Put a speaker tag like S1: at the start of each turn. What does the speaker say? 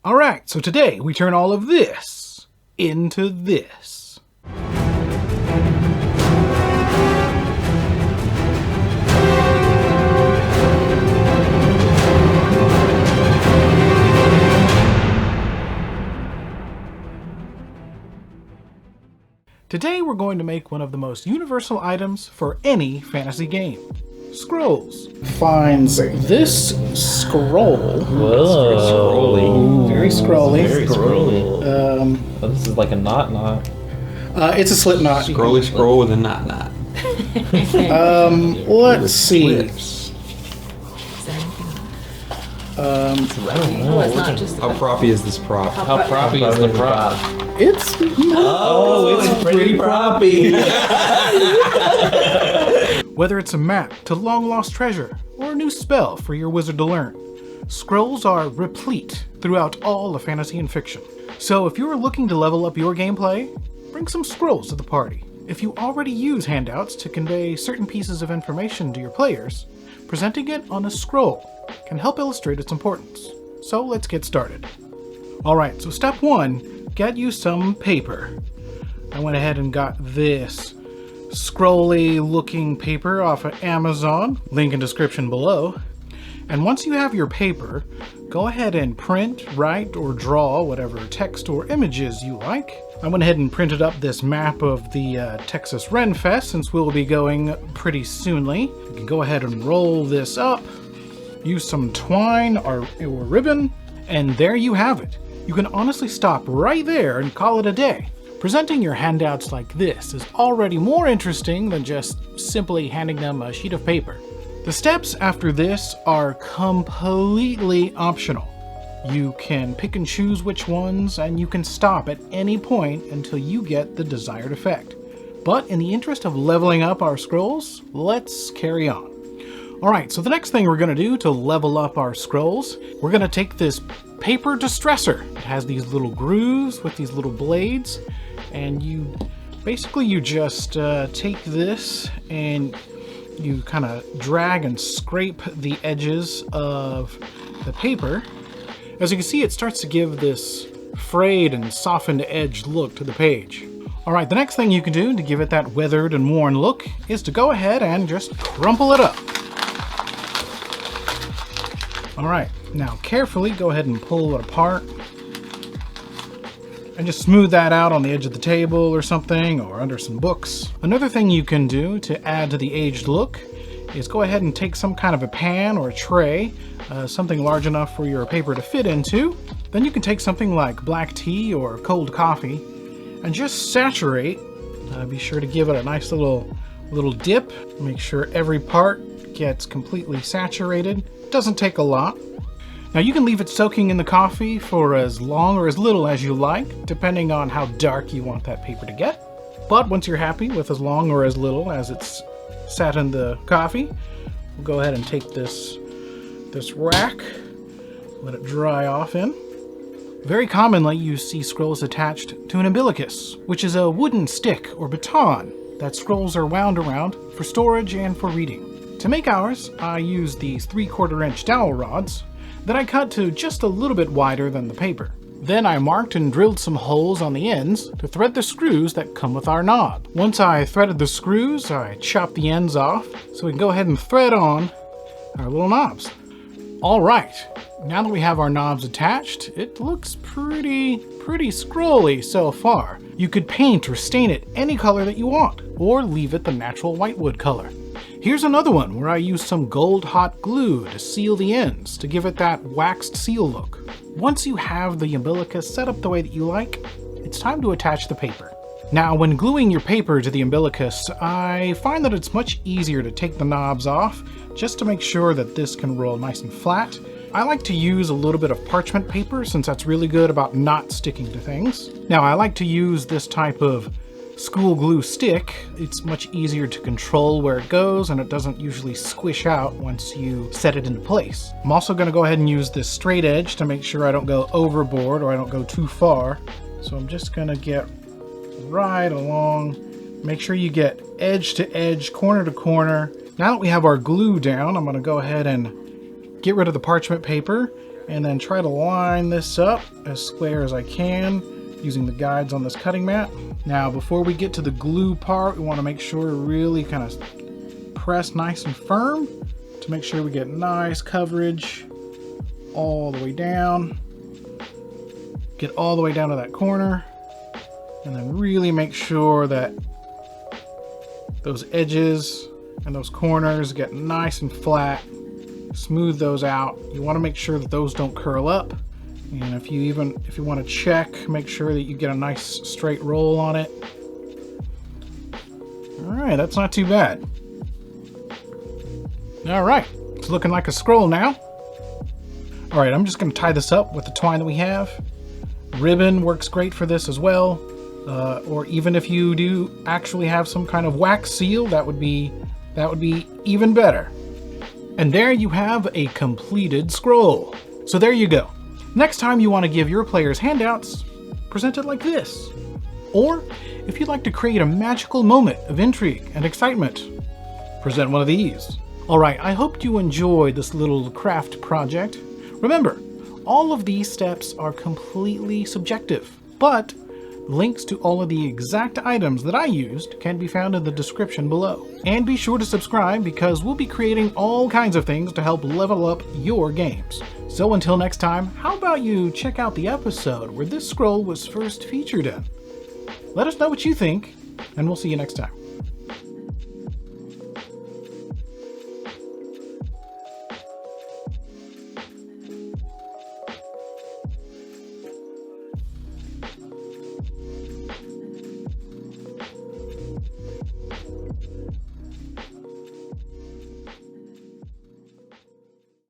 S1: Alright, so today we turn all of this into this. Today we're going to make one of the most universal items for any fantasy game. Scrolls. Finds this scroll.
S2: Whoa.
S1: Very scrolly.
S2: Very scrolly. This is like a knot.
S1: It's a slip knot.
S3: Scrolly scroll with a knot.
S1: Let's see.
S2: I don't know.
S4: It's not just
S3: How proppy is this prop?
S2: How proppy is the prop?
S1: It's
S2: It's pretty proppy.
S1: Whether it's a map to long-lost treasure or a new spell for your wizard to learn, scrolls are replete throughout all of fantasy and fiction. So if you are looking to level up your gameplay, bring some scrolls to the party. If you already use handouts to convey certain pieces of information to your players, presenting it on a scroll can help illustrate its importance. So let's get started. Alright, so step 1, get you some paper. I went ahead and got this scrolly looking paper off of Amazon, link in description below. And once you have your paper, go ahead and print, write, or draw whatever text or images you like. I went ahead and printed up this map of the Texas Ren Fest since we'll be going pretty soonly. You can go ahead and roll this up, use some twine or ribbon, and there you have it. You can honestly stop right there and call it a day. Presenting your handouts like this is already more interesting than just simply handing them a sheet of paper. The steps after this are completely optional. You can pick and choose which ones, and you can stop at any point until you get the desired effect. But in the interest of leveling up our scrolls, let's carry on. Alright, so the next thing we're going to do to level up our scrolls, we're going to take this paper distressor. It has these little grooves with these little blades, and you just take this and you kind of drag and scrape the edges of the paper. As you can see, it starts to give this frayed and softened edge look to the page. Alright, the next thing you can do to give it that weathered and worn look is to go ahead and just crumple it up. Alright, now carefully go ahead and pull it apart and just smooth that out on the edge of the table or something, or under some books. Another thing you can do to add to the aged look is go ahead and take some kind of a pan or a tray, something large enough for your paper to fit into. Then you can take something like black tea or cold coffee and just saturate. Be sure to give it a nice little dip. Make sure every part gets completely saturated. Doesn't take a lot. Now you can leave it soaking in the coffee for as long or as little as you like, depending on how dark you want that paper to get. But once you're happy with as long or as little as it's sat in the coffee, we'll go ahead and take this rack, let it dry off in. Very commonly you see scrolls attached to an umbilicus, which is a wooden stick or baton that scrolls are wound around for storage and for reading. To make ours, I use these 3/4 inch dowel rods that I cut to just a little bit wider than the paper. Then I marked and drilled some holes on the ends to thread the screws that come with our knob. Once I threaded the screws, I chopped the ends off so we can go ahead and thread on our little knobs. Alright, now that we have our knobs attached, it looks pretty scrolly so far. You could paint or stain it any color that you want, or leave it the natural whitewood color. Here's another one where I used some gold hot glue to seal the ends to give it that waxed seal look. Once you have the umbilicus set up the way that you like, it's time to attach the paper. Now when gluing your paper to the umbilicus, I find that it's much easier to take the knobs off just to make sure that this can roll nice and flat. I like to use a little bit of parchment paper since that's really good about not sticking to things. Now I like to use this type of school glue stick. It's much easier to control where it goes and it doesn't usually squish out once you set it into place. I'm also going to go ahead and use this straight edge to make sure I don't go overboard or I don't go too far. So I'm just going to get right along. Make sure you get edge to edge, corner to corner. Now that we have our glue down, I'm going to go ahead and get rid of the parchment paper and then try to line this up as square as I can using the guides on this cutting mat. Now, before we get to the glue part, we want to make sure to really kind of press nice and firm to make sure we get nice coverage all the way down. Get all the way down to that corner, and then really make sure that those edges and those corners get nice and flat. Smooth those out. You want to make sure that those don't curl up. And if you want to check, make sure that you get a nice straight roll on it. All right, that's not too bad. All right, it's looking like a scroll now. All right, I'm just going to tie this up with the twine that we have. Ribbon works great for this as well. Or even if you do actually have some kind of wax seal, that would be even better. And there you have a completed scroll. So there you go. Next time you want to give your players handouts, present it like this. Or if you'd like to create a magical moment of intrigue and excitement, present one of these. All right, I hope you enjoyed this little craft project. Remember, all of these steps are completely subjective, but links to all of the exact items that I used can be found in the description below. And be sure to subscribe because we'll be creating all kinds of things to help level up your games. So until next time, how about you check out the episode where this scroll was first featured in? Let us know what you think, and we'll see you next time.